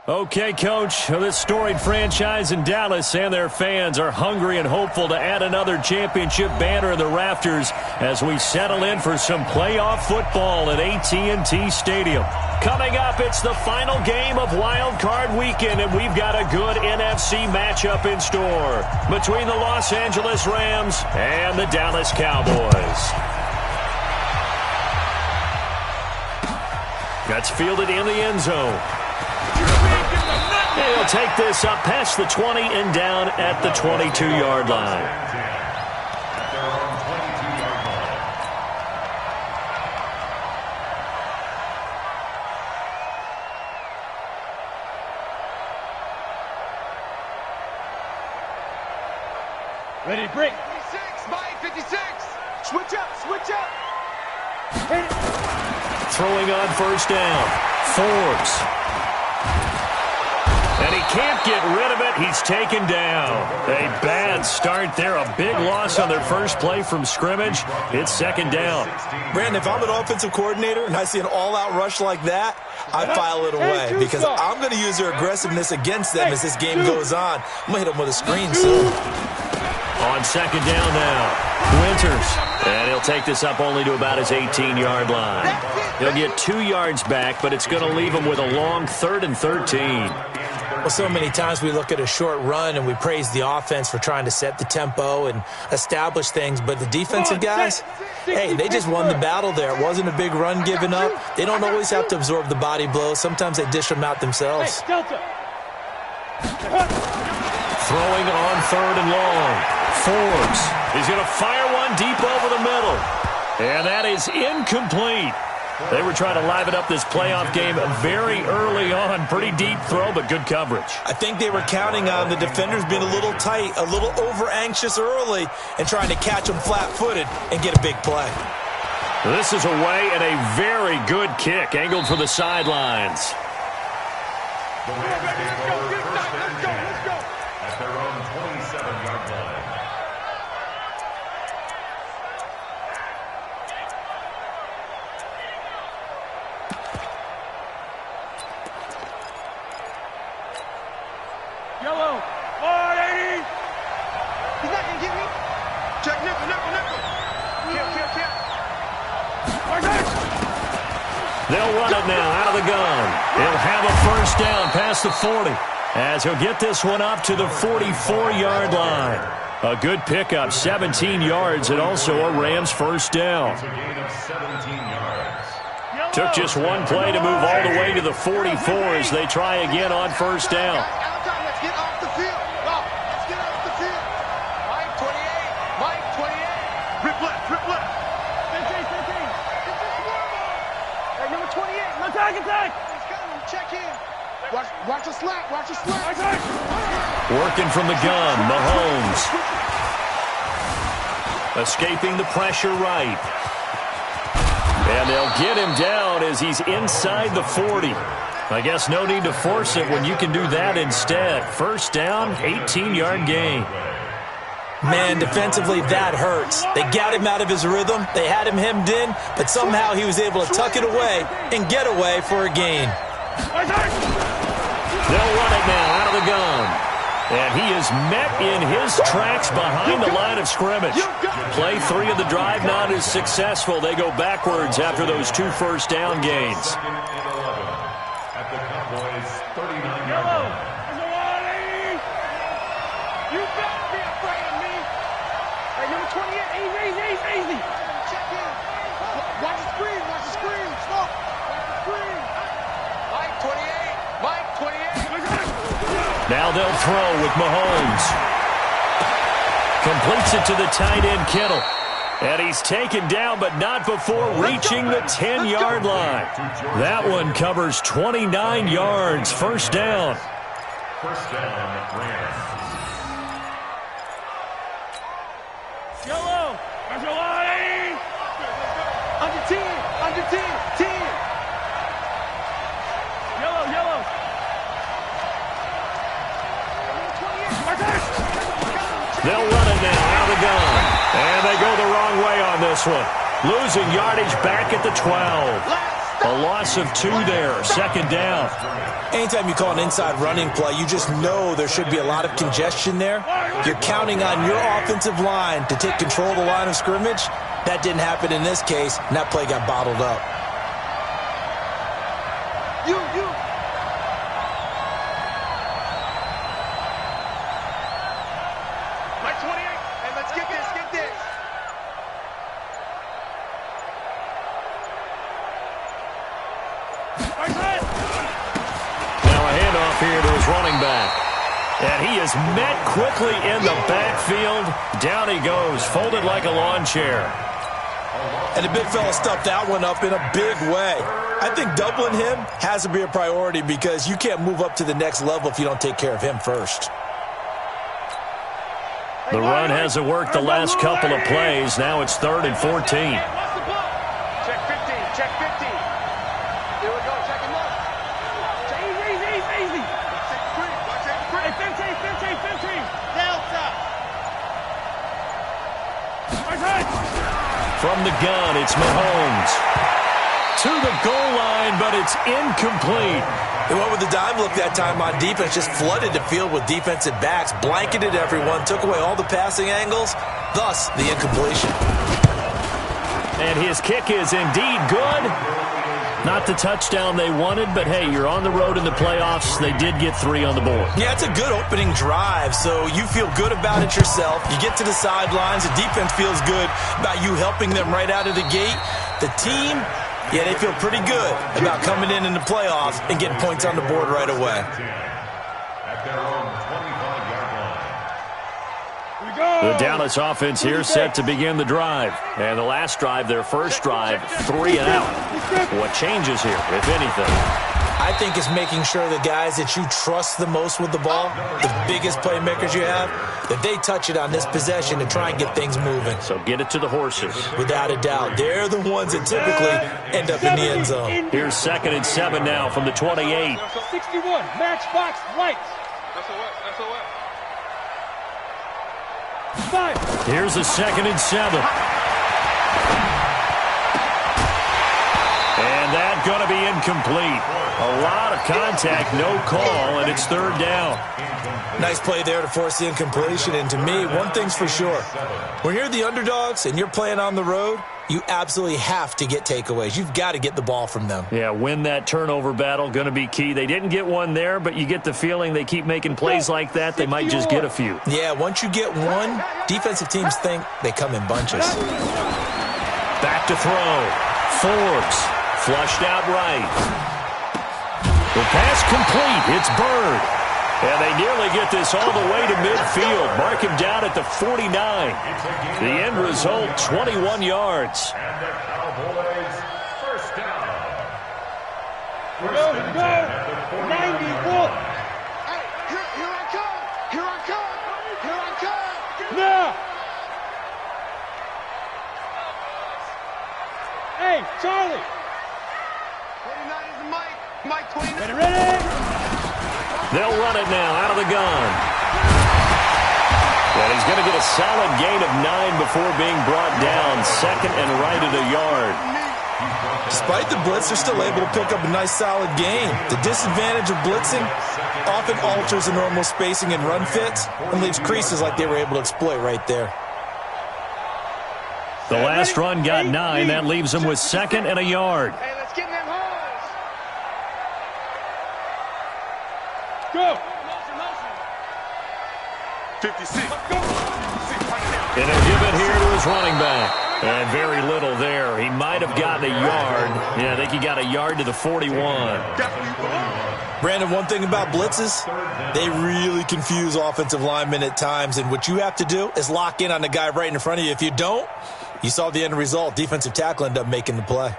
Okay, Coach, this storied franchise in Dallas and their fans are hungry and hopeful to add another championship banner in the rafters as we settle in for some playoff football at AT&T Stadium. Coming up, it's the final game of Wild Card Weekend, and we've got a good NFC matchup in store between the Los Angeles Rams and the Dallas Cowboys. That's fielded in the end zone. He'll take this up past the 20 and down at the 22-yard line. Ready to break. 56, Mike, 56. Switch up, switch up. Throwing on first down. Forbes. And he can't get rid of it. He's taken down. A bad start there. A big loss on their first play from scrimmage. It's second down. Brandon, if I'm an offensive coordinator and I see an all-out rush like that, I file it away because I'm going to use their aggressiveness against them as this game goes on. I'm going to hit them with a screen soon. On second down now, Winters. And he'll take this up only to about his 18-yard line. He'll get 2 yards back, but it's going to leave him with a long 3rd and 13. Well, so many times we look at a short run and we praise the offense for trying to set the tempo and establish things, but the defensive guys, hey, they just won the battle there. It wasn't a big run given up. They don't always have to absorb the body blows. Sometimes they dish them out themselves. Throwing on 3rd and long. Forbes. He's going to fire one deep over the middle. And that is incomplete. They were trying to liven up this playoff game very early on. Pretty deep throw, but good coverage. I think they were counting on the defenders being a little tight, a little over-anxious early, and trying to catch them flat-footed and get a big play. This is away and a very good kick, angled for the sidelines. At their own 27-yard line. Yellow. 180. He's not going to get me. Check nickel. Kill. They'll run it now out of the gun. He'll have a first down past the 40 as he'll get this one up to the 44-yard line. A good pickup, 17 yards, and also a Rams first down. It's a gain of 17 yards. Took just one play to move all the way to the 44 as they try again on first down. Let's get off the field. Let's get off the field. Mike 28. Rip left. 15. Hey, number 28. My target tag. He's coming. Check in. Watch the slap. Working from the gun, Mahomes. Escaping the pressure right. And they'll get him down as he's inside the 40. I guess no need to force it when you can do that instead. First down, 18-yard gain. Man, defensively, that hurts. They got him out of his rhythm. They had him hemmed in, but somehow he was able to tuck it away and get away for a gain. They'll run it now out of the gun. And he is met in his tracks behind the line of scrimmage. Play 3 of the drive not as successful. They go backwards after those 2 first down gains. At the Cowboys' 39-yard line. You better be afraid of me. Hey, number 28, easy. Check in. Watch the screen. Stop. Watch the screen. Mike 28. Now they'll throw with Mahomes. Completes it to the tight end, Kittle. And he's taken down, but not before reaching the 10-yard line. That one covers 29 yards. First down. First down, Rams. Yellow. Under 10. Yellow. They'll run it now out of the gun. And they go the wrong way on this one. Losing yardage back at the 12. A loss of 2 there, second down. Anytime you call an inside running play, you just know there should be a lot of congestion there. You're counting on your offensive line to take control of the line of scrimmage. That didn't happen in this case, and that play got bottled up. My 28. Hey, let's get this, get this. Now a handoff here to his running back. And he is met quickly in the backfield. Down he goes, folded like a lawn chair. And the big fella stuffed that one up in a big way. I think doubling him has to be a priority because you can't move up to the next level if you don't take care of him first. The run hasn't worked the last couple of plays. Now it's 3rd and 14. Check 15, check 15. Here we go, check him up. Easy. Watch that screen. Hey, 15. Delta. From the gun, it's Mahomes. To the goal line, but it's incomplete. They went with the dime look that time on defense, just flooded the field with defensive backs, blanketed everyone, took away all the passing angles, thus the incompletion. And his kick is indeed good. Not the touchdown they wanted, but hey, you're on the road in the playoffs. They did get 3 on the board. Yeah, it's a good opening drive, so you feel good about it yourself. You get to the sidelines, the defense feels good about you helping them right out of the gate. The team, yeah, they feel pretty good about coming in the playoffs and getting points on the board right away. At their own 25-yard line. The Dallas offense here set to begin the drive. And the last drive, their first drive, 3 and out. What changes here, if anything? I think it's making sure the guys that you trust the most with the ball, the biggest playmakers you have, that they touch it on this possession to try and get things moving. So get it to the horses. Without a doubt, they're the ones that typically end up in the end zone. Here's 2nd and 7 now from the 28. 61, matchbox lights. SOS. 5. Here's a 2nd and 7. And that's going to be incomplete. A lot of contact, no call, and it's 3rd down. Nice play there to force the incompletion. And to me, one thing's for sure. When you're the underdogs and you're playing on the road, you absolutely have to get takeaways. You've got to get the ball from them. Yeah, win that turnover battle, going to be key. They didn't get one there, but you get the feeling they keep making plays like that, they might just get a few. Yeah, once you get one, defensive teams think they come in bunches. Back to throw. Forbes. Flushed out right. The pass complete. It's Bird. And they nearly get this all the way to midfield. Mark him down at the 49. The end result, 21 yards. And the Cowboys first down. Here we go. 94. Hey, here I come. Now. Hey, Charlie. 29 is Mike. Mike 29. Ready? They'll run it now out of the gun. And he's going to get a solid gain of 9 before being brought down. 2nd and right at a yard. Despite the blitz, they're still able to pick up a nice solid gain. The disadvantage of blitzing often alters the normal spacing and run fits and leaves creases like they were able to exploit right there. The last run got 9. That leaves him with 2nd and a yard. Hey, let's get in them holes. Go. 56. And they'll give it here to his running back. And very little there. He might have gotten a yard. Yeah, I think he got a yard to the 41. Brandon, one thing about blitzes, they really confuse offensive linemen at times. And what you have to do is lock in on the guy right in front of you. If you don't, you saw the end result. Defensive tackle ended up making the play.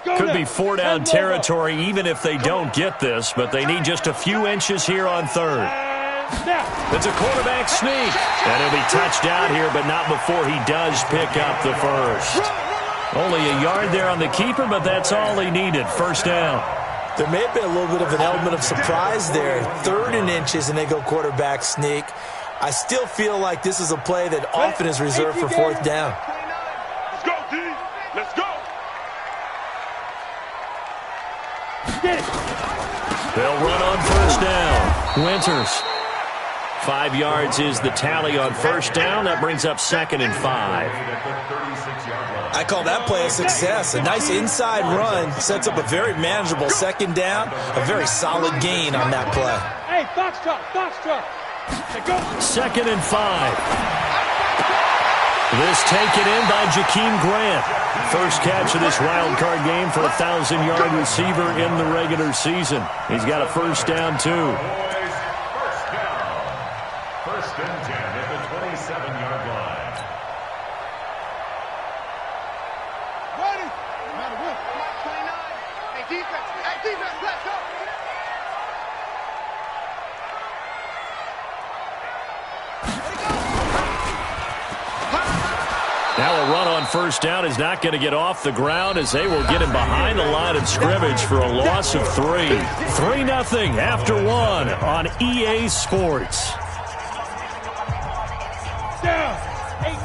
Could be 4-down territory even if they don't get this, but they need just a few inches here on 3rd. It's a quarterback sneak. And he'll be touched out here, but not before he does pick up the first. Only a yard there on the keeper, but that's all he needed. First down. There may have been a little bit of an element of surprise there. 3rd and inches, and they go quarterback sneak. I still feel like this is a play that often is reserved for 4th down. Let's go, D. Let's go. Get it. They'll run on first down. Winters. 5 yards is the tally on first down. That brings up 2nd and 5. I call that play a success. A nice inside run sets up a very manageable 2nd down. A very solid gain on that play. Hey, Foxtrot, Foxtrot. Hey, go. 2nd and 5. This taken in by Jakeem Grant. First catch of this wild card game for a 1,000-yard receiver in the regular season. He's got a first down, too. First and 10 at the 27-yard line. Ready. No matter what. 29. Hey, defense, let's go. Now a run on first down is not going to get off the ground as they will get him behind the line of scrimmage for a loss of 3. 3-0 after 1 on EA Sports. Down. 18.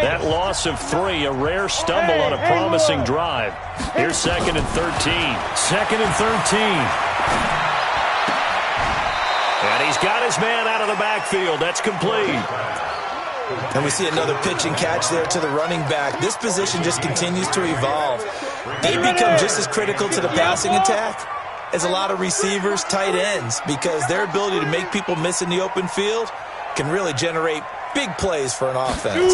That loss of 3, a rare stumble on a promising drive. Here's 2nd and 13. 2nd and 13. And he's got his man out of the backfield. That's complete. And we see another pitch and catch there to the running back. This position just continues to evolve. They become just as critical to the passing attack as a lot of receivers, tight ends, because their ability to make people miss in the open field can really generate big plays for an offense.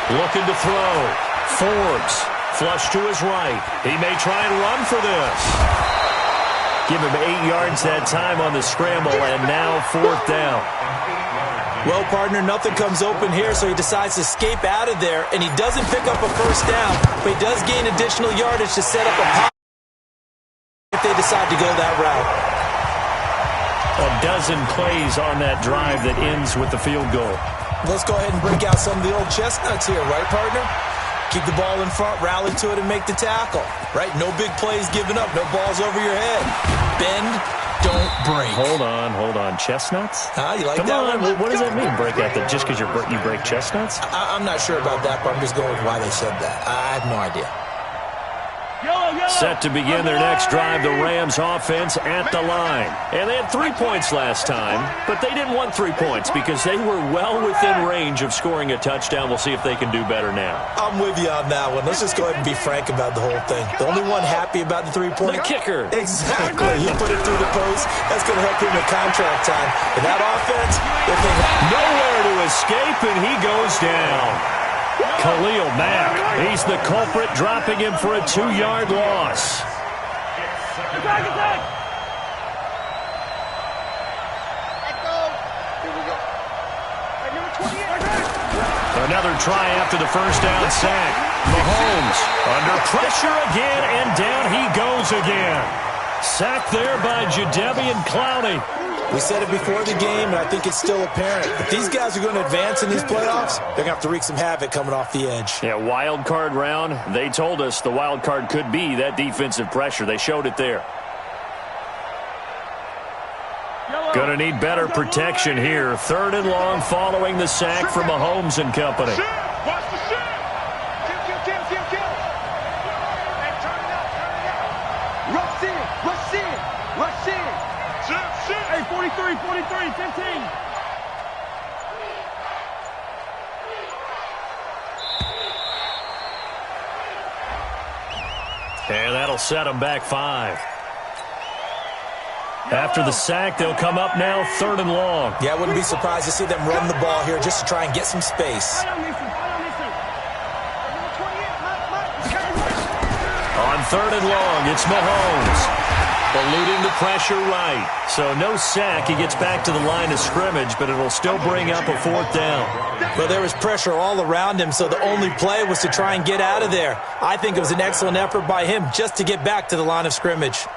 Looking to throw. Forbes. Flush to his right. He may try and run for this. Give him 8 yards that time on the scramble, and now 4th down. Well, partner, nothing comes open here, so he decides to escape out of there, and he doesn't pick up a first down, but he does gain additional yardage to set up a pop if they decide to go that route. A dozen plays on that drive that ends with the field goal. Let's go ahead and break out some of the old chestnuts here, right, partner? Keep the ball in front, rally to it, and make the tackle, right? No big plays given up, no balls over your head. Bend, don't break. Hold on. Chestnuts? You like Come that on. one? What does that mean, break out? That just because you break chestnuts? I'm not sure about that, but I'm just going with why they said that. I have no idea. Set to begin their next drive, the Rams offense at the line. And they had 3 points last time, but they didn't want 3 points because they were well within range of scoring a touchdown. We'll see if they can do better now. I'm with you on that one. Let's just go ahead and be frank about the whole thing. The only one happy about the 3-point? The kicker. Exactly. He put it through the post. That's going to help him in contract time. And that offense, they're thinking, nowhere to escape, and he goes down. Khalil Mack, he's the culprit, dropping him for a 2-yard loss. Another try after the first down sack. Mahomes under pressure again, and down he goes again. Sacked there by Jadeveon Clowney. We said it before the game, and I think it's still apparent. If these guys are going to advance in these playoffs, they're going to have to wreak some havoc coming off the edge. Yeah, wild card round. They told us the wild card could be that defensive pressure. They showed it there. Going to need better protection here. 3rd and long following the sack from Mahomes and company. Watch the shit. Kill. Hey, turn it up. Rush in. Hey, 43, 15. And that'll set them back 5. After the sack, they'll come up now 3rd and long. Yeah, I wouldn't be surprised to see them run the ball here just to try and get some space. On 3rd and long, it's Mahomes. Eluding the pressure right. So no sack. He gets back to the line of scrimmage, but it'll still bring up a 4th down. Well, there was pressure all around him, so the only play was to try and get out of there. I think it was an excellent effort by him just to get back to the line of scrimmage.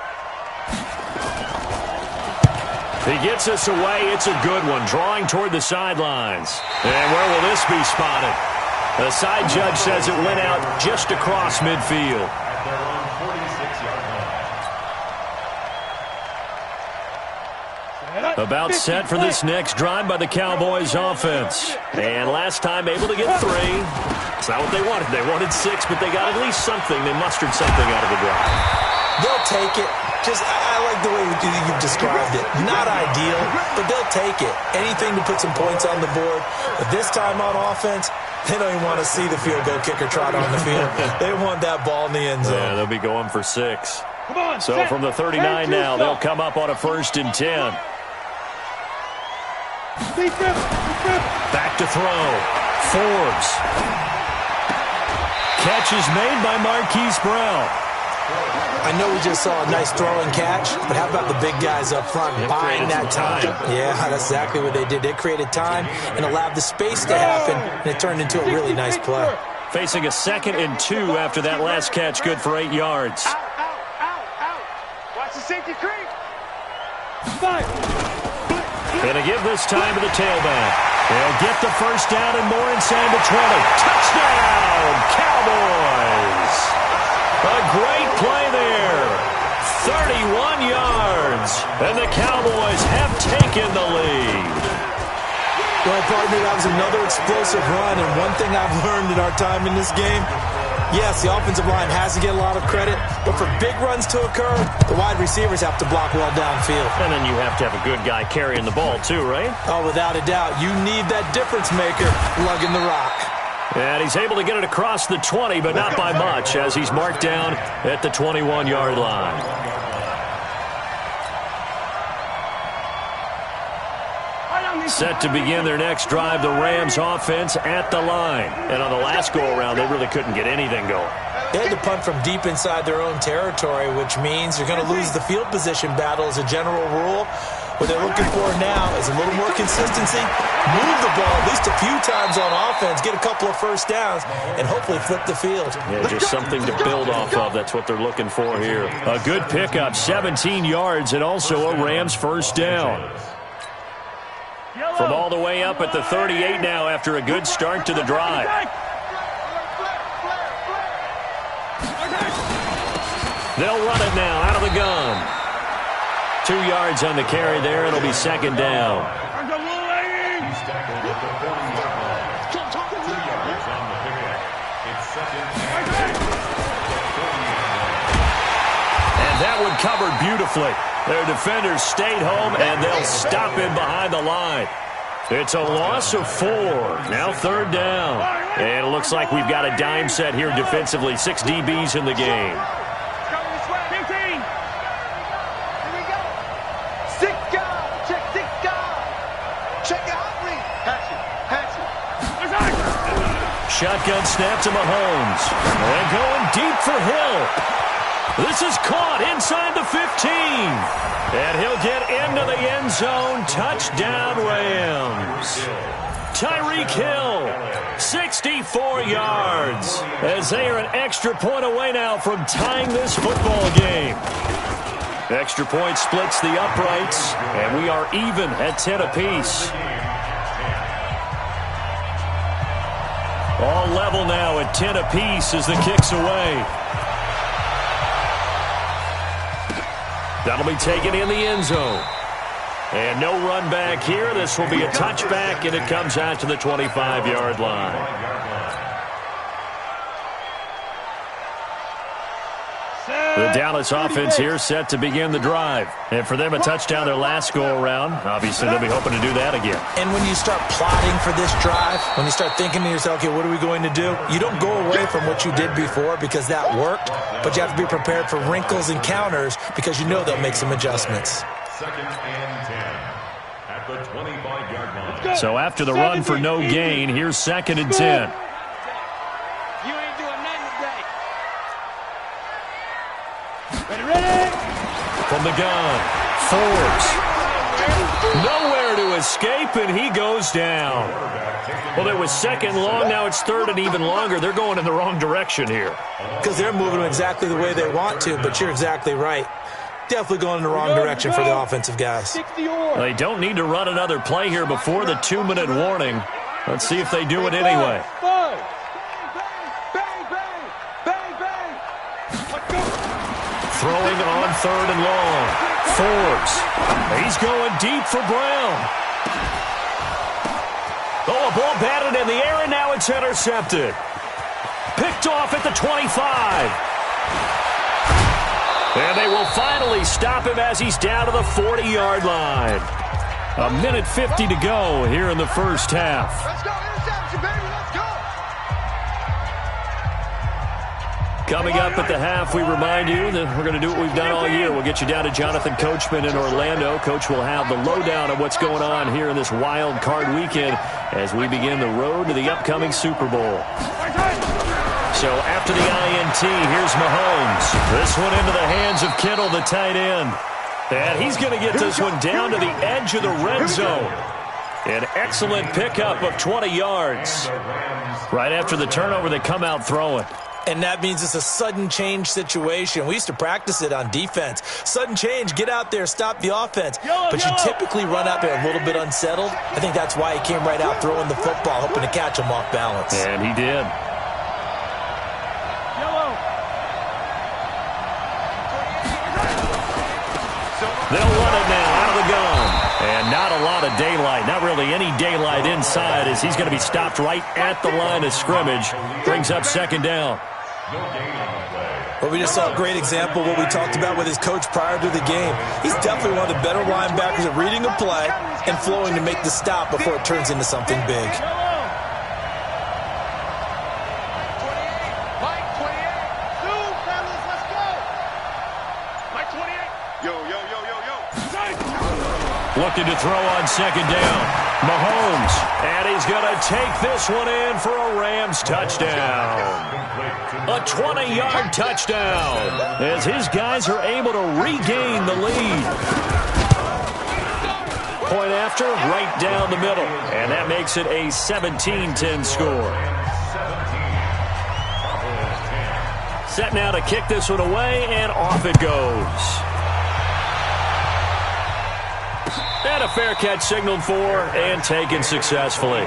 He gets us away. It's a good one. Drawing toward the sidelines. And where will this be spotted? The side judge says it went out just across midfield. At their own 46-yard line. About set for this next drive by the Cowboys offense. And last time able to get 3. It's not what they wanted. They wanted 6, but they got at least something. They mustered something out of the drive. They'll take it. I like the way you've described it. Not ideal, but they'll take it. Anything to put some points on the board. But this time on offense, they don't even want to see the field goal kicker trot on the field. They want that ball in the end zone. Yeah, they'll be going for 6. So from the 39 now, they'll come up on a 1st and 10. Back to throw. Forbes. Catch is made by Marquise Brown. I know we just saw a nice throw and catch, but how about the big guys up front buying that time? Yeah, that's exactly what they did. They created time and allowed the space to happen, and it turned into a really nice play. Facing a 2nd and 2 after that last catch, good for 8 yards. Out. Watch the safety creep. Gonna give this time to the tailback. They'll get the 1st down and more inside the 20. Touchdown, Cowboys! A great play there. 31 yards. And the Cowboys have taken the lead. Well, partner, that was another explosive run, and one thing I've learned in our time in this game, yes, the offensive line has to get a lot of credit, but for big runs to occur, the wide receivers have to block well downfield. And then you have to have a good guy carrying the ball too, right? Oh, without a doubt. You need that difference maker lugging the rock. And he's able to get it across the 20, but not by much, as he's marked down at the 21-yard line. Set to begin their next drive, the Rams offense at the line. And on the last go-around, they really couldn't get anything going. They had to punt from deep inside their own territory, which means you're going to lose the field position battle as a general rule. What they're looking for now is a little more consistency, move the ball at least a few times on offense, get a couple of 1st downs, and hopefully flip the field. Yeah, just something to build off of. That's what they're looking for here. A good pickup, 17 yards, and also a Rams 1st down. From all the way up at the 38 now after a good start to the drive. They'll run it now out of the gun. 2 yards on the carry there. It'll be 2nd down. He's tackled at the 40-yard line. 2 yards on the pickup. It's 2nd and 10. And that one covered beautifully. Their defenders stayed home, and they'll stop him behind the line. It's a loss of 4. Now 3rd down. And it looks like we've got a dime set here defensively. 6 DBs in the game. Shotgun snap to Mahomes. And going deep for Hill. This is caught inside the 15. And he'll get into the end zone. Touchdown, Rams. Tyreek Hill, 64 yards. As they are an extra point away now from tying this football game. Extra point splits the uprights. And we are even at 10 apiece. All level now at 10 apiece as the kick's away. That'll be taken in the end zone. And no run back here. This will be a touchback, and it comes out to the 25-yard line. The Dallas offense here set to begin the drive. And for them, a touchdown their last go-around. Obviously, they'll be hoping to do that again. And when you start plotting for this drive, when you start thinking to yourself, okay, what are we going to do? You don't go away from what you did before because that worked, but you have to be prepared for wrinkles and counters because you know they'll make some adjustments. 2nd and 10 at the 25-yard line. So after the run for no gain, here's 2nd and 10. From the gun, Forbes. Nowhere to escape, and he goes down. Well, it was 2nd long, now it's 3rd and even longer. They're going in the wrong direction here. Because they're moving exactly the way they want to, but you're exactly right. Definitely going in the wrong direction for the offensive guys. They don't need to run another play here before the 2-minute warning. Let's see if they do it anyway. Throwing on 3rd and long. Forbes. He's going deep for Brown. Oh, a ball batted in the air, and now it's intercepted. Picked off at the 25. And they will finally stop him as he's down to the 40-yard line. A minute 50 to go here in the first half. Let's go, interception, baby, let's go. Coming up at the half, we remind you that we're going to do what we've done all year. We'll get you down to Jonathan Coachman in Orlando. Coach will have the lowdown of what's going on here in this wild card weekend as we begin the road to the upcoming Super Bowl. So after the INT, here's Mahomes. This one into the hands of Kittle, the tight end. And he's going to get this one down to the edge of the red zone. An excellent pickup of 20 yards. Right after the turnover, they come out throwing. And that means it's a sudden change situation. We used to practice it on defense. Sudden change, get out there, stop the offense. But you typically run out there a little bit unsettled. I think that's why he came right out throwing the football, hoping to catch him off balance. And he did. They'll run it now out of the gun. And not a lot of daylight. Not really any daylight inside as he's going to be stopped right at the line of scrimmage. Brings up second down. Well, we just saw a great example of what we talked about with his coach prior to the game. He's definitely one of the better linebackers at reading a play and flowing to make the stop before it turns into something big. Looking to throw on second down. Mahomes. And he's going to take this one in for a Rams touchdown. A 20-yard touchdown as his guys are able to regain the lead. Point after, right down the middle. And that makes it a 17-10 score. Set now to kick this one away, and off it goes. And a fair catch signaled for and taken successfully. The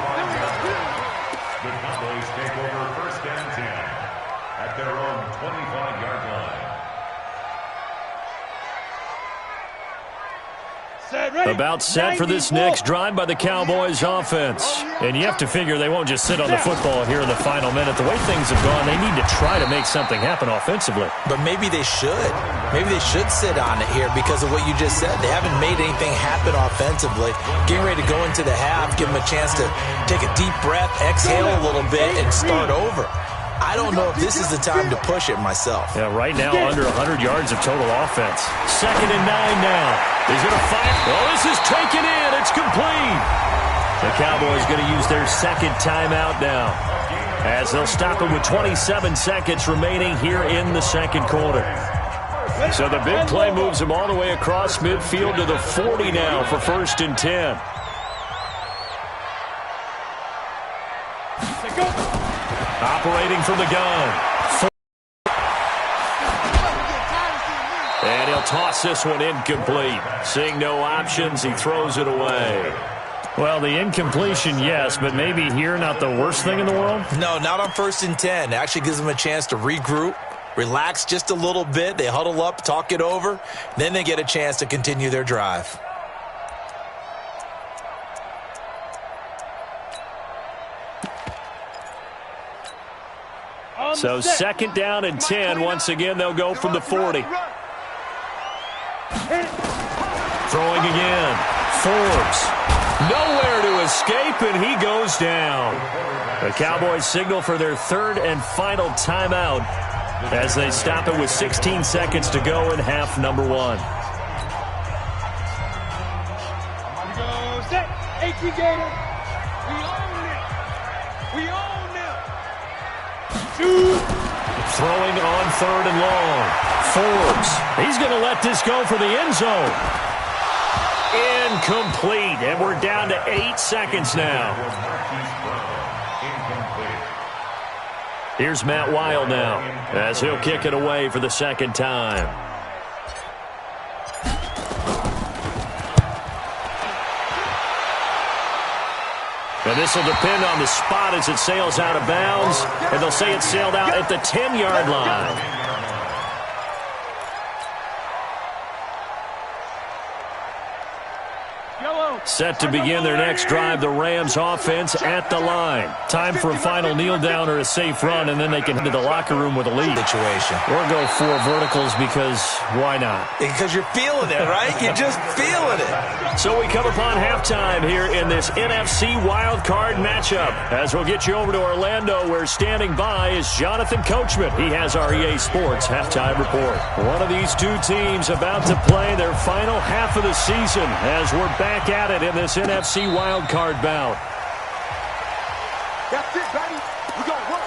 Cowboys take over first and 10 at their own 25-yard line. About set for this next drive by the Cowboys offense. And you have to figure they won't just sit on the football here in the final minute. The way things have gone, they need to try to make something happen offensively. But maybe they should. Maybe they should sit on it here because of what you just said. They haven't made anything happen offensively. Getting ready to go into the half, give them a chance to take a deep breath, exhale a little bit, and start over. I don't know if this is the time to push it myself. Yeah, right now under 100 yards of total offense. 2nd and 9 now. He's going to fire. Oh, this is taken in. It's complete. The Cowboys going to use their second timeout now as they'll stop him with 27 seconds remaining here in the second quarter. So the big play moves him all the way across midfield to the 40 now for 1st and 10. Operating from the gun. And he'll toss this one incomplete. Seeing no options, he throws it away. Well, the incompletion, yes, but maybe here not the worst thing in the world? No, not on 1st and 10. It actually gives them a chance to regroup, relax just a little bit. They huddle up, talk it over. Then they get a chance to continue their drive. So 2nd down and 10. Once again, they'll go from the 40. Throwing again. Forbes. Nowhere to escape, and he goes down. The Cowboys signal for their 3rd and final timeout as they stop it with 16 seconds to go in half number 1. Set. 18 Gator. We own them. Throwing on 3rd and long. Forbes. He's going to let this go for the end zone. Incomplete. And we're down to 8 seconds now. Here's Matt Weil now as he'll kick it away for the second time. And this will depend on the spot as it sails out of bounds. And they'll say it sailed out at the 10-yard line. Set to begin their next drive, the Rams offense at the line. Time for a final kneel down or a safe run, and then they can head to the locker room with a lead. Situation. Or go 4 verticals because why not? Because you're feeling it, right? You're just feeling it. So we come upon halftime here in this NFC Wild Card matchup. As we'll get you over to Orlando, where standing by is Jonathan Coachman. He has our EA Sports halftime report. One of these two teams about to play their final half of the season as we're back at it in this NFC Wild Card bout. That's it, baby. We're going to work.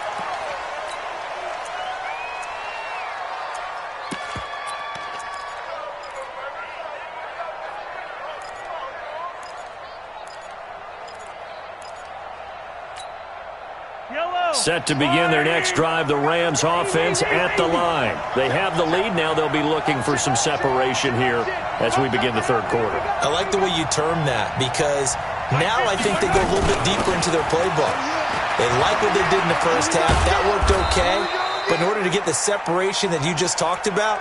Set to begin their next drive, the Rams offense at the line. They have the lead now. They'll be looking for some separation here as we begin the third quarter. I like the way you term that because now I think they go a little bit deeper into their playbook. They like what they did in the first half. That worked okay. But in order to get the separation that you just talked about,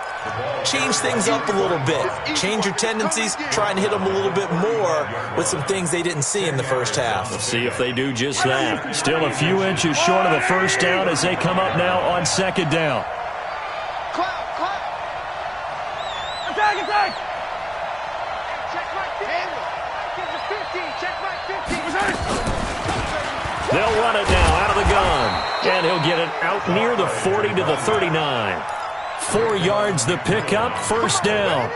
change things up a little bit. Change your tendencies, try and hit them a little bit more with some things they didn't see in the first half. We'll see if they do just that. Still a few inches short of the first down as they come up now on second down. Attack, attack! Check right 10. Check right 50. They'll run it now out of the gun. And he'll get it out near the 40 to the 39. 4 yards the pickup, first down.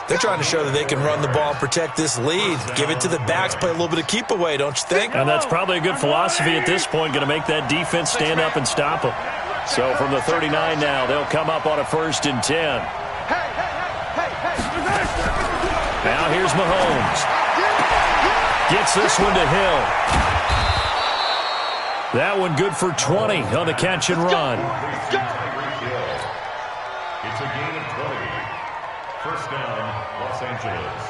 They're trying to show that they can run the ball and protect this lead. Give it to the backs, play a little bit of keep away, don't you think? And that's probably a good philosophy at this point, going to make that defense stand up and stop them. So from the 39 now, they'll come up on a 1st and 10. Now here's Mahomes. Gets this one to Hill. That one good for 20 on the catch and run. It's a gain of 20. First down, Los Angeles.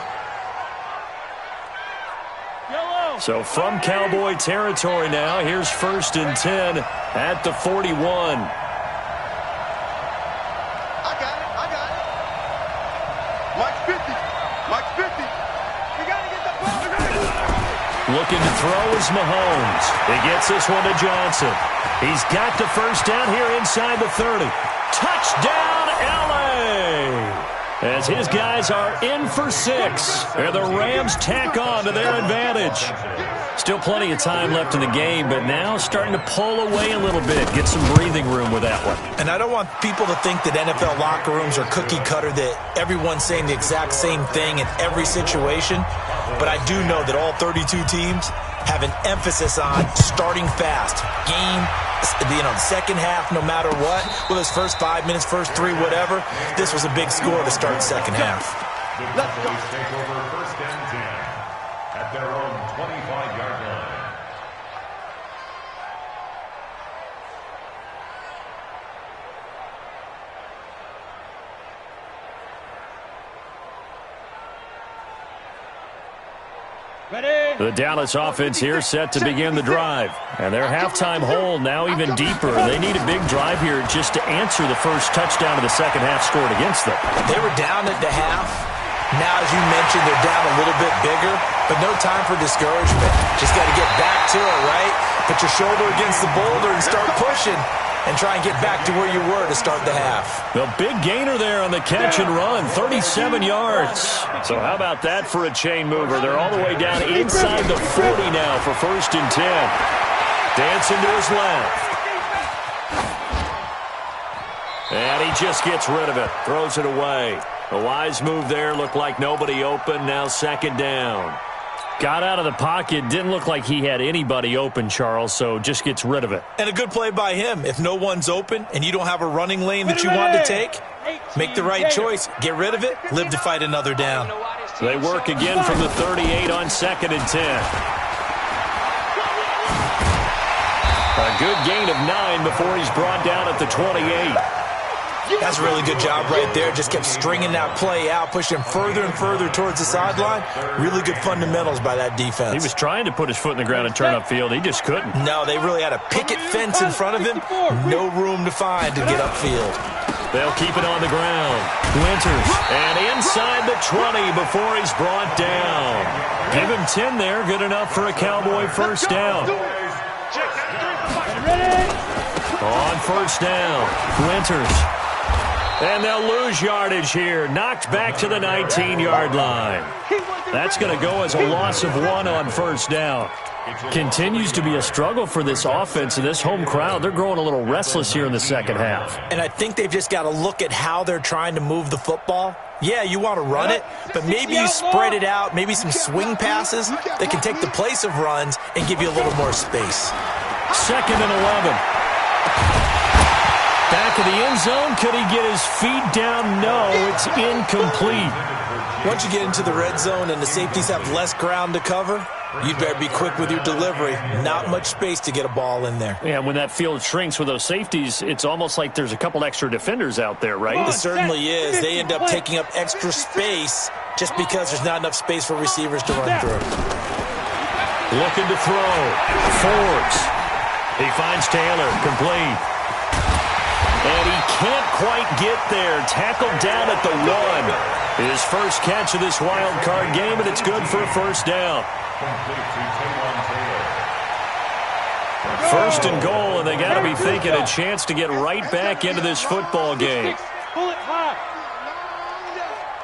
So from Cowboy territory now, here's 1st and 10 at the 41. I got it. Mike's 50. Mike's 50. We got to get the ball. Looking to throw is Mahomes. He gets this one to Johnson. He's got the first down here inside the 30. Touchdown, L.A. As his guys are in for 6. And the Rams tack on to their advantage. Still plenty of time left in the game, but now starting to pull away a little bit. Get some breathing room with that one. And I don't want people to think that NFL locker rooms are cookie cutter, that everyone's saying the exact same thing in every situation. But I do know that all 32 teams have an emphasis on starting fast. Game, the second half, no matter what, whether it's first 5 minutes, first 3, whatever, this was a big score to start the second half. The Cowboys take over 1st and 10 at their own 25-yard line. The Dallas offense here set to begin the drive. And their halftime hole now even deeper. They need a big drive here just to answer the first touchdown of the second half scored against them. They were down at the half. Now, as you mentioned, they're down a little bit bigger, but no time for discouragement. Just got to get back to it, right? Put your shoulder against the boulder and start pushing and try and get back to where you were to start the half. The big gainer there on the catch and run, 37 yards. So how about that for a chain mover? They're all the way down inside the 40 now for 1st and 10. Dancing to his left. And he just gets rid of it, throws it away. A wise move there, looked like nobody open, now 2nd down. Got out of the pocket, didn't look like he had anybody open, Charles, so just gets rid of it. And a good play by him. If no one's open and you don't have a running lane that you want to take, make the right choice. Get rid of it, live to fight another down. They work again from the 38 on 2nd and 10. A good gain of 9 before he's brought down at the 28. That's a really good job right there. Just kept stringing that play out, pushing him further and further towards the sideline. Really good fundamentals by that defense. He was trying to put his foot in the ground and turn upfield. He just couldn't. No, they really had a picket fence in front of him. No room to find to get upfield. They'll keep it on the ground. Winters, and inside the 20 before he's brought down. Give him 10 there, good enough for a Cowboy first down. On first down, Winters. And they'll lose yardage here. Knocked back to the 19-yard line. That's going to go as a loss of 1 on first down. Continues to be a struggle for this offense and this home crowd. They're growing a little restless here in the second half. And I think they've just got to look at how they're trying to move the football. Yeah, you want to run it, but maybe you spread it out, maybe some swing passes that can take the place of runs and give you a little more space. 2nd and 11. Back of the end zone. Could he get his feet down? No, it's incomplete. Once you get into the red zone and the safeties have less ground to cover, you'd better be quick with your delivery. Not much space to get a ball in there. Yeah, when that field shrinks with those safeties, it's almost like there's a couple extra defenders out there, right? It certainly is. They end up taking up extra space just because there's not enough space for receivers to run through. Looking to throw. Forbes. He finds Taylor. Complete. And he can't quite get there. Tackled down at the 1. His first catch of this wild card game, and it's good for a first down. First and goal, and they got to be thinking a chance to get right back into this football game. Pull it high.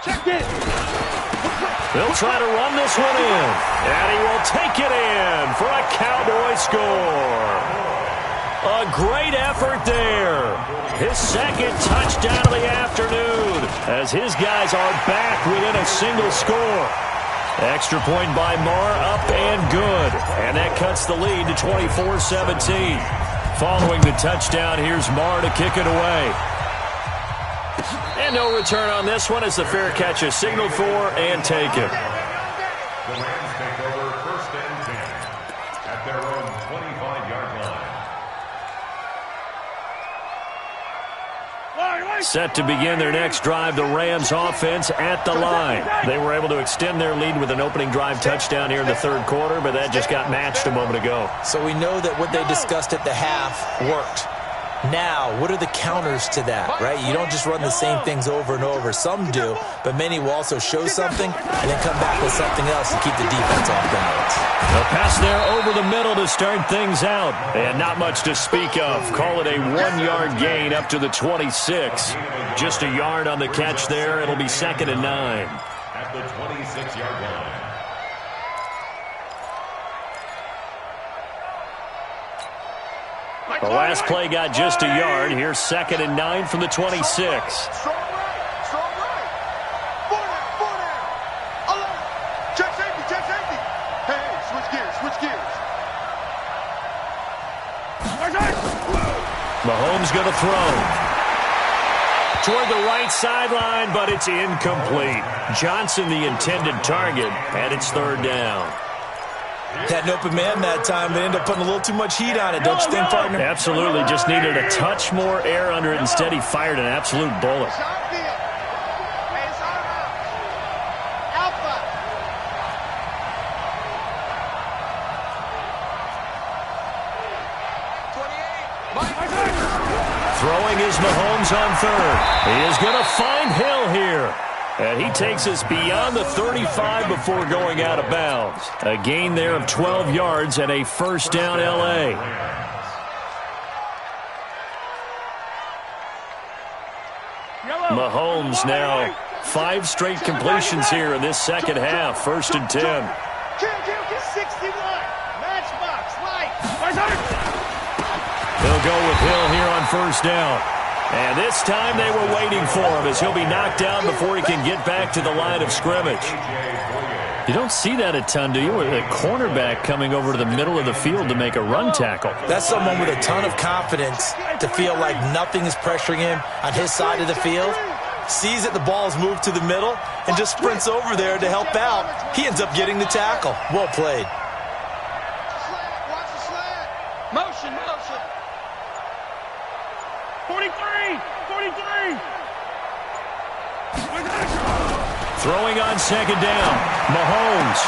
Check it. They'll try to run this one in, and he will take it in for a Cowboy score. A great effort there. His second touchdown of the afternoon as his guys are back within a single score. Extra point by Marr, up and good. And that cuts the lead to 24-17. Following the touchdown, here's Marr to kick it away. And no return on this one as the fair catch is signaled for and taken. The Rams take over 1st and 10 at their own 25-yard line. Set to begin their next drive, the Rams offense at the line. They were able to extend their lead with an opening drive touchdown here in the 3rd quarter, but that just got matched a moment ago. So we know that what they discussed at the half worked. Now, what are the counters to that, right? You don't just run the same things over and over. Some do, but many will also show something and then come back with something else to keep the defense off balance. A pass there over the middle to start things out. And not much to speak of. Call it a 1-yard gain up to the 26. Just a yard on the catch there. It'll be 2nd and 9. At the 26-yard line. The last play got just a yard. Here's 2nd and 9 from the 26. Strong right. Strong right. Four down. Alert. Check safety. Check safety. Hey, switch gears. Switch gears. Mahomes going to throw. Toward the right sideline, but it's incomplete. Johnson the intended target, and it's 3rd down. Had an open man that time, but ended up putting a little too much heat on it, don't you think, partner? Absolutely. Just needed a touch more air under it. Instead, he fired an absolute bullet. Throwing is Mahomes on 3rd. He is going to find Hill here. And he takes us beyond the 35 before going out of bounds. A gain there of 12 yards and a first down L.A. Mahomes now 5 straight completions here in this second half. 1st and 10. Get 61. Matchbox, light. They'll go with Hill here on first down. And this time they were waiting for him as he'll be knocked down before he can get back to the line of scrimmage. You don't see that a ton, do you? With a cornerback coming over to the middle of the field to make a run tackle. That's someone with a ton of confidence to feel like nothing is pressuring him on his side of the field. Sees that the ball is moved to the middle and just sprints over there to help out. He ends up getting the tackle. Well played. Watch the slant. Motion. 43. Throwing on 2nd down. Mahomes.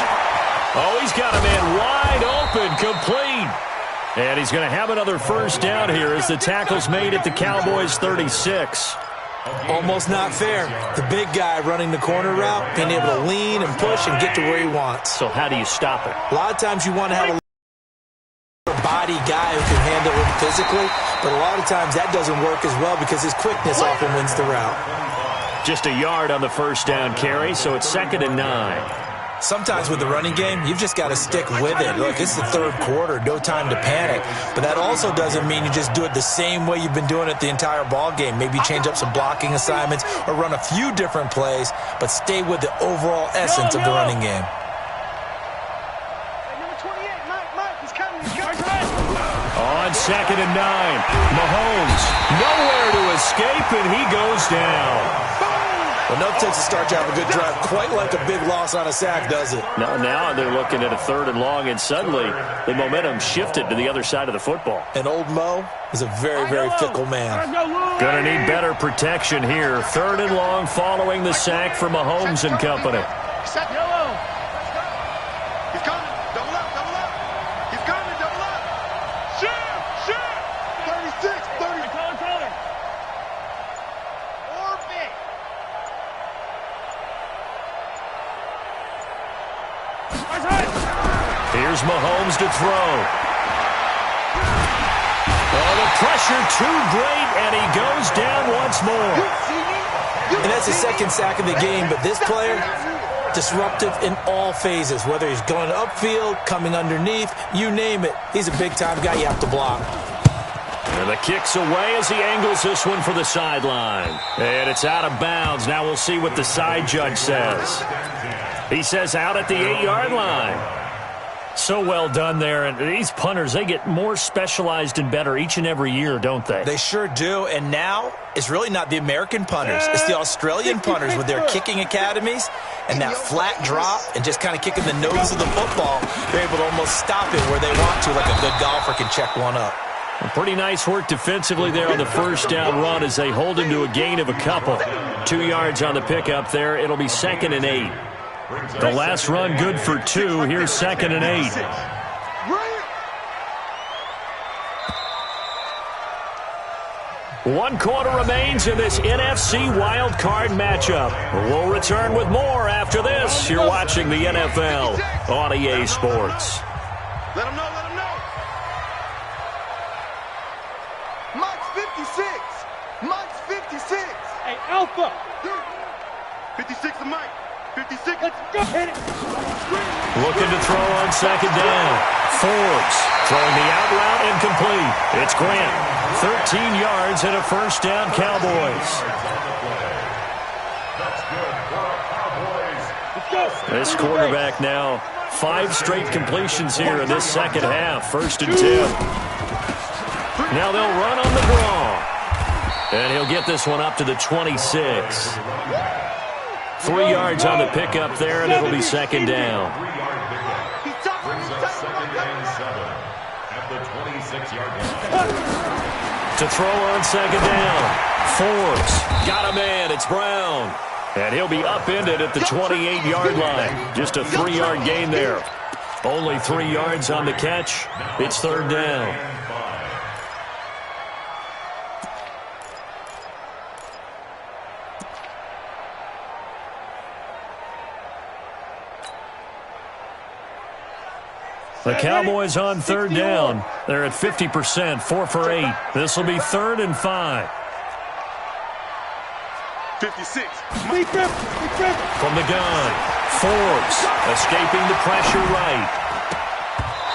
Oh, he's got a man wide open, complete. And he's going to have another first down here as the tackle's made at the Cowboys' 36. Almost not fair. The big guy running the corner route, being able to lean and push and get to where he wants. So how do you stop it? A lot of times you want to have a body guy who can handle it physically, but a lot of times that doesn't work as well because his quickness often wins the route. Just a yard on the first down carry, so it's 2nd and 9. Sometimes with the running game, you've just got to stick with it. Look, it's the third quarter, no time to panic. But that also doesn't mean you just do it the same way you've been doing it the entire ball game. Maybe change up some blocking assignments or run a few different plays, but stay with the overall essence of the running game. Number 28, Mike, he's coming. 2nd and 9. Mahomes, nowhere to escape, and he goes down. Enough takes to start to have a good drive, quite like a big loss on a sack, does it? Now they're looking at a 3rd and long, and suddenly the momentum shifted to the other side of the football. And old Mo is a very, very fickle man. Gonna need better protection here. 3rd and long following the sack for Mahomes and company. Yellow. He's coming. Double up, double up. He's coming, double up. Shoot. 36, 30. Color. Orbit. Here's Mahomes to throw. Oh, the pressure too great, and he goes down once more. And that's his 2nd sack of the game, but this player, disruptive in all phases, whether he's going upfield, coming underneath, you name it. He's a big-time guy you have to block. And the kick's away as he angles this one for the sideline. And it's out of bounds. Now we'll see what the side judge says. He says out at the 8-yard line. So well done there. And these punters, they get more specialized and better each and every year, don't they? They sure do. And now it's really not the American punters. It's the Australian punters with their kicking academies and that flat drop and just kind of kicking the nose of the football. They're able to almost stop it where they want to, like a good golfer can check one up. Pretty nice work defensively there on the first down run as they hold him to a gain of a couple. 2 yards on the pickup there. It'll be 2nd and 8. The last run good for 2. Here's 2nd and 8. One quarter remains in this NFC wild card matchup. We'll return with more after this. You're watching the NFL on EA Sports. Let him know. Mike's 56. Hey, Alpha. 56 to Mike. 56. Let's go. Hit it. Looking to throw on 2nd down. Forbes throwing the out route incomplete. It's Grant. 13 yards and a first down, Cowboys. This quarterback now 5 straight completions here in this second half. 1st and 10. Now they'll run on the draw. And he'll get this one up to the 26. 3 yards on the pickup there, and it'll be 2nd down. To throw on 2nd down. Forbes got a man. It's Brown. And he'll be upended at the 28-yard line. Just a 3-yard gain there. Only 3 yards on the catch. It's 3rd down. The Cowboys on 3rd down. They're at 50%, 4 for 8. This will be 3rd and 5. 56. From the gun, Forbes escaping the pressure right.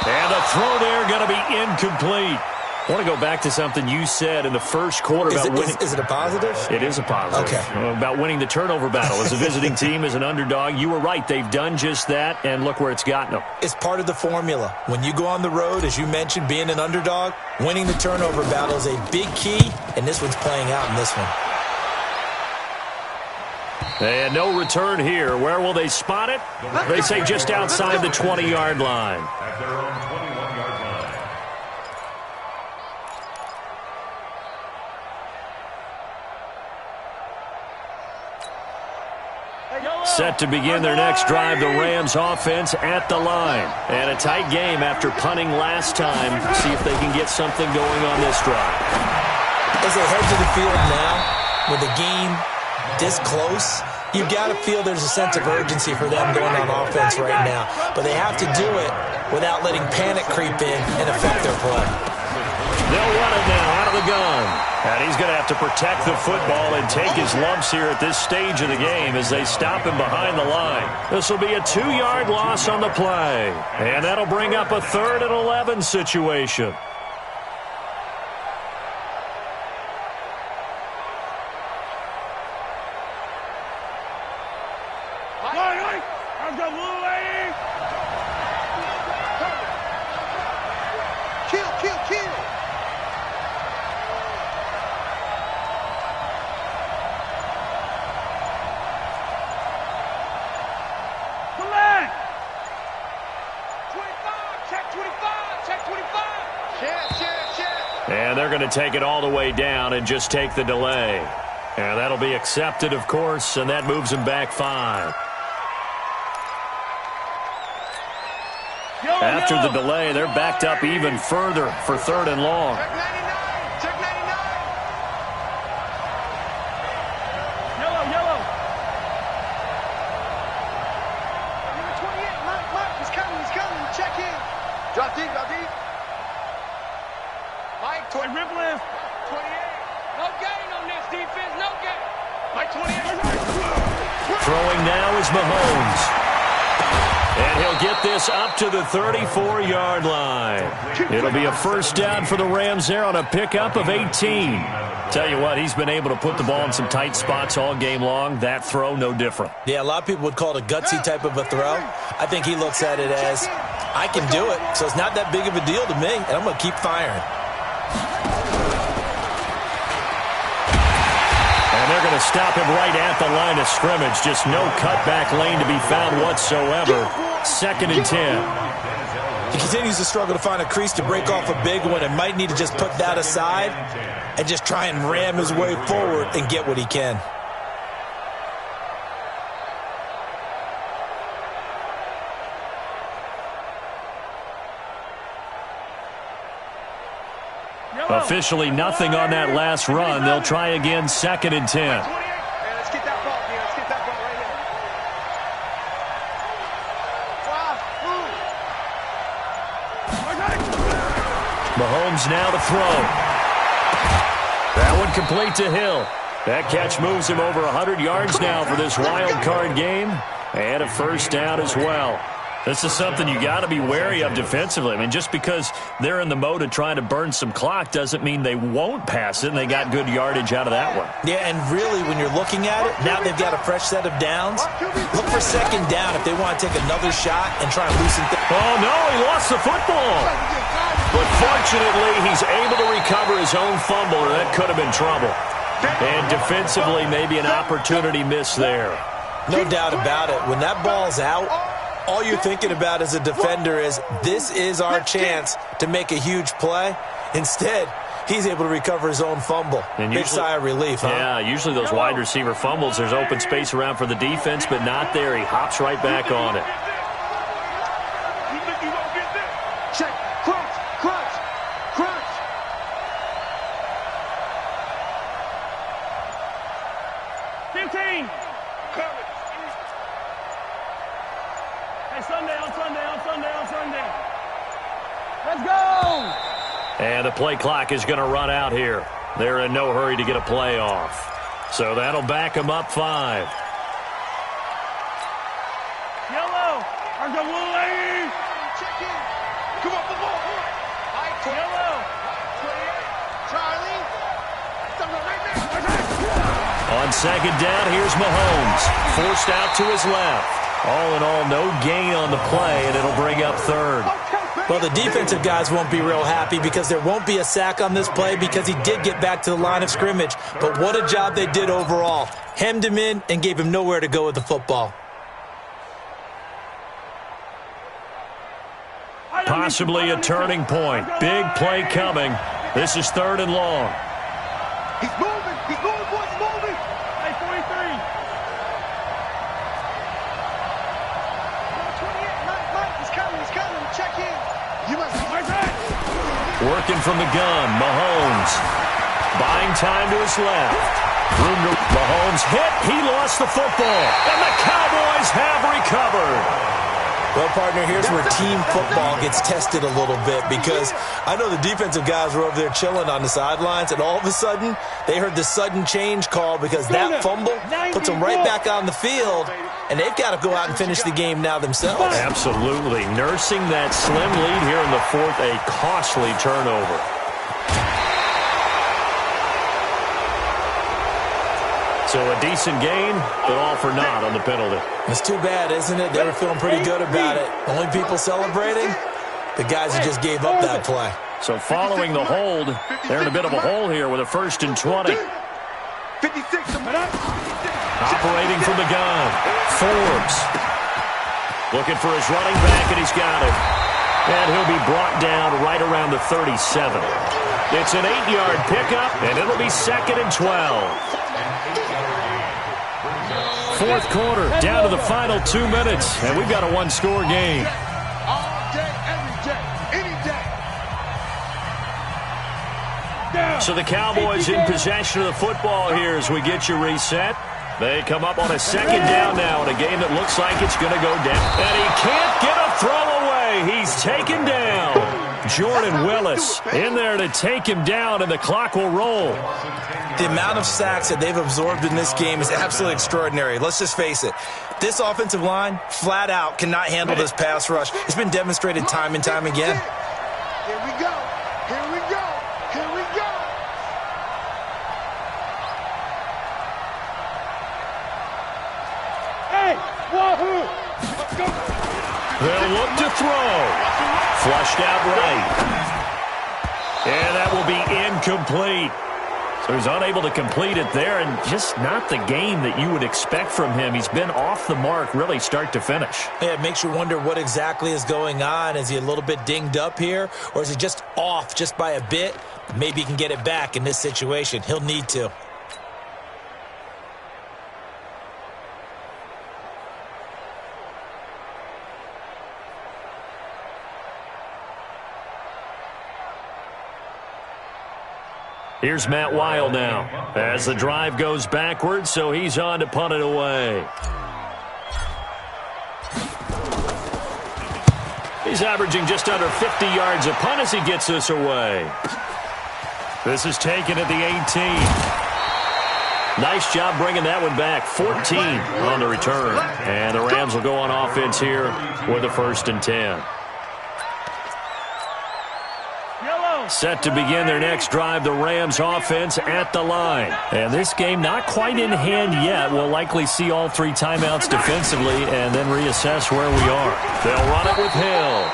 And the throw there going to be incomplete. I want to go back to something you said in the first quarter about winning. Is it a positive? It is a positive. Okay. About winning the turnover battle. As a visiting team, as an underdog, you were right. They've done just that, and look where it's gotten them. It's part of the formula. When you go on the road, as you mentioned, being an underdog, winning the turnover battle is a big key, and this one's playing out in this one. And no return here. Where will they spot it? They say just outside the 20-yard line. At their own 21-yard line. Set to begin their next drive, the Rams offense at the line. And a tight game after punting last time. See if they can get something going on this drive. As they head to the field now, with a game this close, you've got to feel there's a sense of urgency for them going on offense right now. But they have to do it without letting panic creep in and affect their play. They'll run it now out of the gun. And he's going to have to protect the football and take his lumps here at this stage of the game as they stop him behind the line. This will be a 2-yard loss on the play. And that'll bring up a 3rd and 11 situation. And they're going to take it all the way down and just take the delay. And that'll be accepted, of course, and that moves them back 5. After the delay, they're backed up even further for 3rd and long. Check 99. Check 99. Yellow. Number 28, Mike, he's coming. Check in. Drop deep. Mike, Rip lift. 28. No gain on this defense. No gain. Mike, 28. Throwing now is Mahomes. And he'll get this up to the 34-yard line. It'll be a first down for the Rams there on a pickup of 18. Tell you what, he's been able to put the ball in some tight spots all game long. That throw, no different. Yeah, a lot of people would call it a gutsy type of a throw. I think he looks at it as, I can do it, so it's not that big of a deal to me, and I'm going to keep firing. And they're going to stop him right at the line of scrimmage. Just no cutback lane to be found whatsoever. 2nd and 10. He continues to struggle to find a crease to break off a big one and might need to just put that aside and just try and ram his way forward and get what he can. Officially nothing on that last run. They'll try again 2nd and 10. Let's get that ball here. Let's get that ball right here. Mahomes now to throw. That one complete to Hill. That catch moves him over 100 yards now for this wild card game. And a first down as well. This is something you got to be wary of defensively. I mean, just because they're in the mode of trying to burn some clock doesn't mean they won't pass it, and they got good yardage out of that one. Yeah, and really, when you're looking at it, now they've got a fresh set of downs. Look for 2nd down if they want to take another shot and try and loosen things. Oh, no, he lost the football. But fortunately, he's able to recover his own fumble, or that could have been trouble. And defensively, maybe an opportunity miss there. No doubt about it. When that ball's out, all you're thinking about as a defender is, this is our chance to make a huge play. Instead, he's able to recover his own fumble. And big sigh of relief, huh? Yeah, usually those wide receiver fumbles, there's open space around for the defense, but not there. He hops right back on it. Check. Crunch. 15. Hey, Sunday. Let's go. And the play clock is going to run out here. They're in no hurry to get a play off. So that'll back them up 5. Yellow. Check in. Come on, the ball. Yellow. Charlie. On 2nd down, here's Mahomes. Forced out to his left. All in all, no gain on the play, and it'll bring up 3rd. Well, the defensive guys won't be real happy because there won't be a sack on this play because he did get back to the line of scrimmage. But what a job they did overall. Hemmed him in and gave him nowhere to go with the football. Possibly a turning point. Big play coming. This is 3rd and long. He's moving, boys, moving. Hey, 43. Number 28, Mike, he's coming. Check in. You must be Working from the gun, Mahomes. Buying time to his left. Mahomes hit. He lost the football. And the Cowboys have recovered. Well, partner, here's where team football gets tested a little bit, because I know the defensive guys were over there chilling on the sidelines, and all of a sudden, they heard the sudden change call because that fumble puts them right back on the field, and they've got to go out and finish the game now themselves. Absolutely. Nursing that slim lead here in the fourth, a costly turnover. So a decent gain, but all for naught on the penalty. It's too bad, isn't it? They were feeling pretty good about it. Only people celebrating, the guys who just gave up that play. So following the hold, they're in a bit of a hole here with a 1st and 20. 56. Operating from the gun, Forbes. Looking for his running back, and he's got it. And he'll be brought down right around the 37. It's an 8-yard pickup, and it'll be 2nd and 12. Fourth quarter, down to the final 2 minutes, and we've got a one-score game. All day, every day, any day. So the Cowboys in possession of the football here as we get you reset. They come up on a 2nd down now in a game that looks like it's going to go down. And he can't get a throw away. He's taken down. Jordan Willis in there to take him down, and the clock will roll. The amount of sacks that they've absorbed in this game is absolutely extraordinary. Let's just face it. This offensive line, flat out, cannot handle this pass rush. It's been demonstrated time and time again. Here we go. Here we go. Here we go. Hey, wahoo! Let's go. They'll look to throw. Flushed out right. And that will be incomplete. So he's unable to complete it there, and just not the game that you would expect from him. He's been off the mark really start to finish. Yeah, it makes you wonder what exactly is going on. Is he a little bit dinged up here, or is he just off just by a bit? Maybe he can get it back in this situation. He'll need to. Here's Matt Weil now as the drive goes backwards, so he's on to punt it away. He's averaging just under 50 yards a punt as he gets this away. This is taken at the 18. Nice job bringing that one back. 14 on the return. And the Rams will go on offense here with a 1st and 10. Set to begin their next drive, the Rams offense at the line. And this game not quite in hand yet. We'll likely see all 3 timeouts defensively and then reassess where we are. They'll run it with Hill.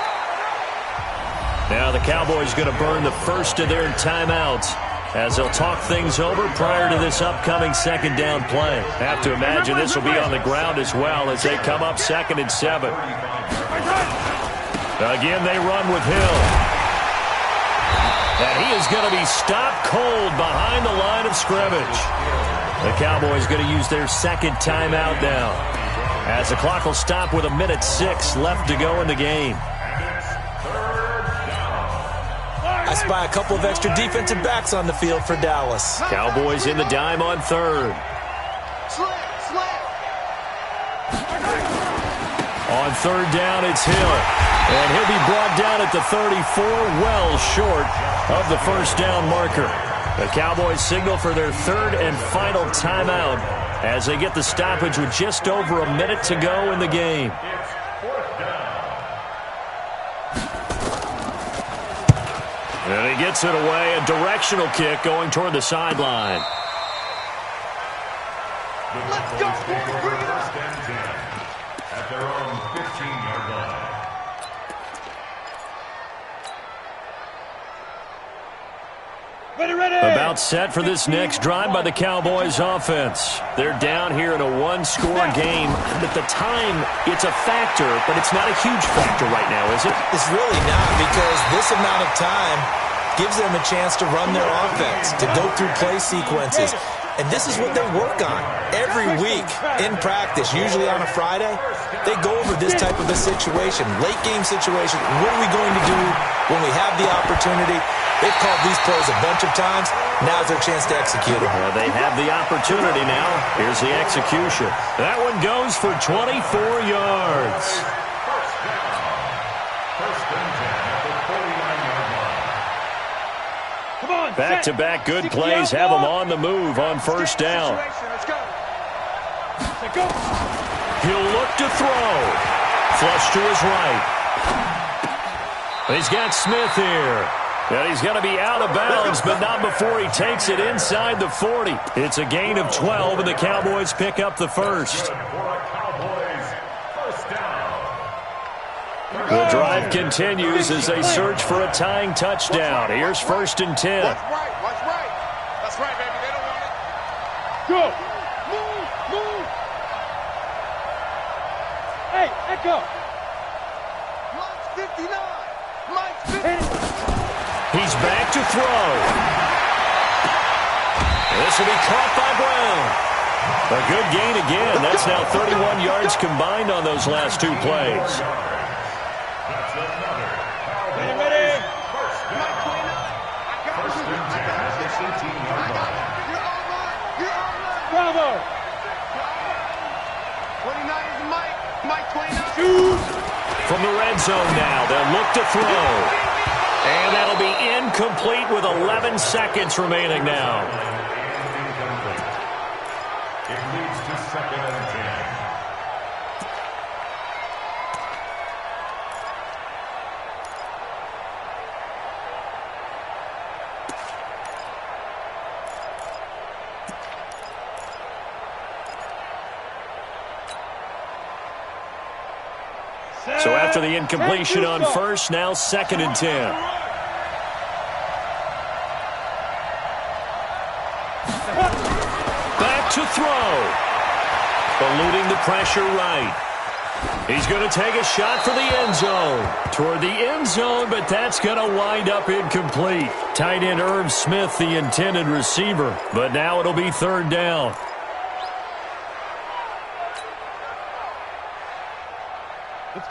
Now the Cowboys going to burn the first of their timeouts as they'll talk things over prior to this upcoming 2nd down play. Have to imagine this will be on the ground as well as they come up 2nd and 7. Again, they run with Hill. And he is going to be stopped cold behind the line of scrimmage. The Cowboys going to use their 2nd timeout now, as the clock will stop with 1:06 left to go in the game. I spy a couple of extra defensive backs on the field for Dallas. Cowboys in the dime on 3rd. On 3rd down, it's Hill. And he'll be brought down at the 34, well short of the 1st down marker. The Cowboys signal for their 3rd and final timeout as they get the stoppage with just over a minute to go in the game. And he gets it away, a directional kick going toward the sideline. Let's go, boys. Bring it up. At their own 15-yard line. About set for this next drive by the Cowboys offense. They're down here in a one-score game. At the time, it's a factor, but it's not a huge factor right now, is it? It's really not, because this amount of time gives them a chance to run their offense, to go through play sequences. And this is what they work on every week in practice, usually on a Friday. They go over this type of a situation, late game situation. What are we going to do when we have the opportunity? They've called these plays a bunch of times. Now's their chance to execute them. They have the opportunity now. Here's the execution. That one goes for 24 yards. First and 10 at the 49-yard line. Come on, Back-to-back good plays have them on the move on first down. Let's go. Let's go. He'll look to throw. Flush to his right. He's got Smith here. And he's going to be out of bounds, but not before he takes it inside the 40. It's a gain of 12, and the Cowboys pick up the first. The drive continues as they search for a tying touchdown. Here's first and 10. Watch right, watch right. That's right, baby. They don't want it. Go. Move, move. Hey, echo. Mike's 59. Mike's 50. He's back to throw. This will be caught by Brown. A good gain again. That's now 31 yards combined on those last two plays. Ready. First and 10 at the 18-yard line. You're all right. You're all right. Bravo. 29 is Mike. Mike 29. Shoot. From the red zone now, they'll look to throw. And that'll be incomplete with 11 seconds remaining now. It leads to second and 10. So after the incompletion on first, now second and 10. Back to throw. Eluding the pressure right. He's going to take a shot for the end zone. Toward the end zone, but that's going to wind up incomplete. Tight end Irv Smith, the intended receiver. But now it'll be third down.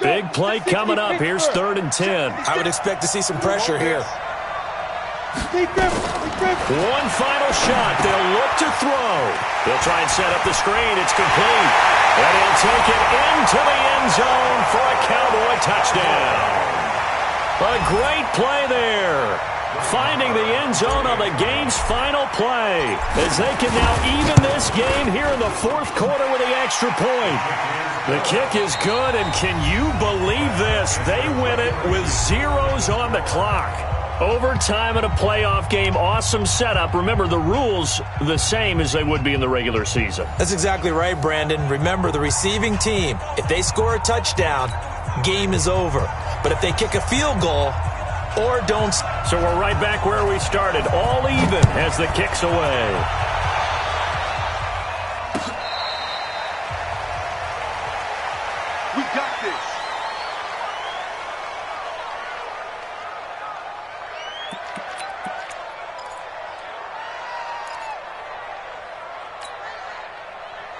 Big play coming up. Here's third and 10. I would expect to see some pressure here. One final shot. They'll look to throw. They'll try and set up the screen. It's complete. And he'll take it into the end zone for a Cowboy touchdown. A great play there. Finding the end zone on the game's final play. As they can now even this game here in the fourth quarter with the extra point. The kick is good, and can you believe this? They win it with zeros on the clock. Overtime in a playoff game, awesome setup. Remember, the rules the same as they would be in the regular season. That's exactly right, Brandon. Remember, the receiving team, if they score a touchdown, game is over. But if they kick a field goal or don't... So we're right back where we started, all even as the kick's away. We got this.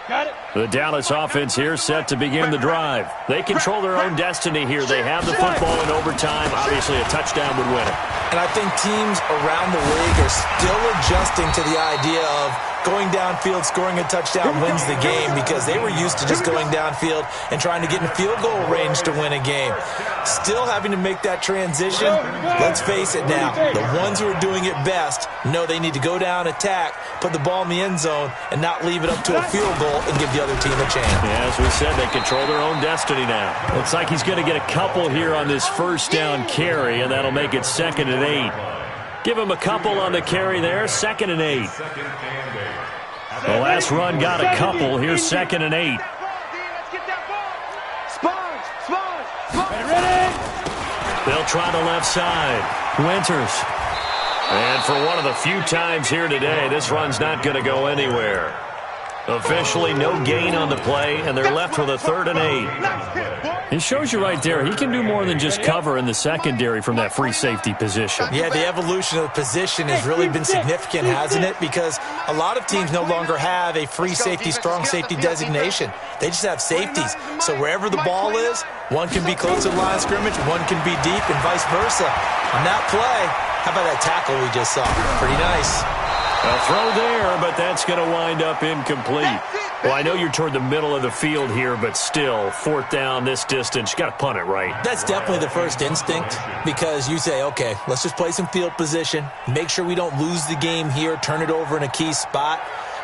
Got it. The Dallas offense here set to begin the drive. They control their own destiny here. They have the football in overtime. Obviously, a touchdown would win it. And I think teams around the league are still adjusting to the idea of going downfield, scoring a touchdown wins the game, because they were used to just going downfield and trying to get in field goal range to win a game. Still having to make that transition. Let's face it now, the ones who are doing it best know they need to go down, attack, put the ball in the end zone, and not leave it up to a field goal and give the other team a chance. Yeah, as we said, they control their own destiny now. Looks like he's going to get a couple here on this first down carry, and that'll make it 2nd and 8. Give him a couple on the carry there, 2nd and 8. The last run got a couple. Here's 2nd and 8. Ready. They'll try the left side. Winters. And for one of the few times here today, this run's not going to go anywhere. Officially no gain on the play, and they're left with a 3rd and 8. It shows you right there, he can do more than just cover in the secondary from that free safety position. Yeah, the evolution of the position has really been significant, hasn't it? Because a lot of teams no longer have a free safety, strong safety designation. They just have safeties. So wherever the ball is, one can be close to the line of scrimmage, one can be deep, and vice versa. On that play, how about that tackle we just saw? Pretty nice. A throw there, but that's going to wind up incomplete. Well, I know you're toward the middle of the field here, but still, 4th down this distance, you got to punt it right. That's definitely the first instinct, because you say, okay, let's just play some field position, make sure we don't lose the game here, turn it over in a key spot.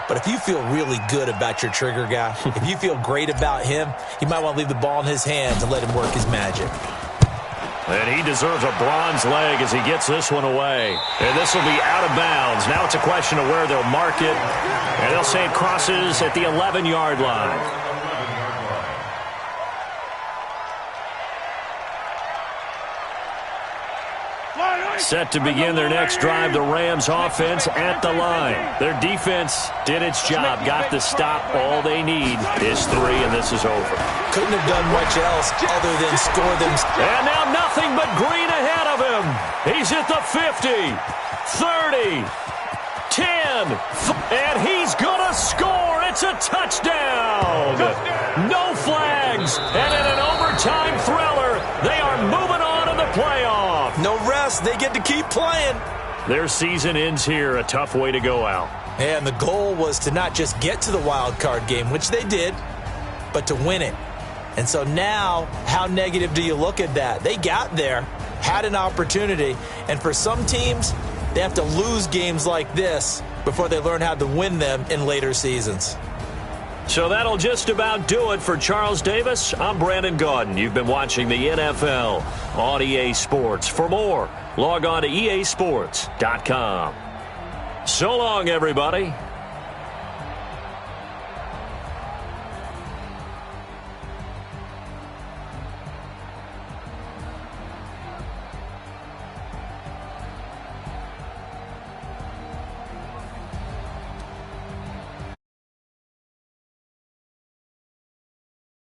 But if you feel really good about your trigger guy, if you feel great about him, you might want to leave the ball in his hands and let him work his magic. And he deserves a bronze leg as he gets this one away. And this will be out of bounds. Now it's a question of where they'll mark it. And they'll say it crosses at the 11-yard line. Set to begin their next drive, the Rams offense at the line. Their defense did its job, got the stop. All they need is 3, and this is over. Couldn't have done much else other than score them. And now nothing but green ahead of him. He's at the 50, 30, 10, and he's going to score. It's a touchdown. No flags, and in an overtime thriller, they are moving on in the playoff. No rest. They get to keep playing. Their season ends here. A tough way to go out. And the goal was to not just get to the wild card game, which they did, but to win it. And so now, how negative do you look at that? They got there, had an opportunity, and for some teams, they have to lose games like this before they learn how to win them in later seasons. So that'll just about do it for Charles Davis. I'm Brandon Gaudin. You've been watching the NFL on EA Sports. For more, log on to easports.com. So long, everybody.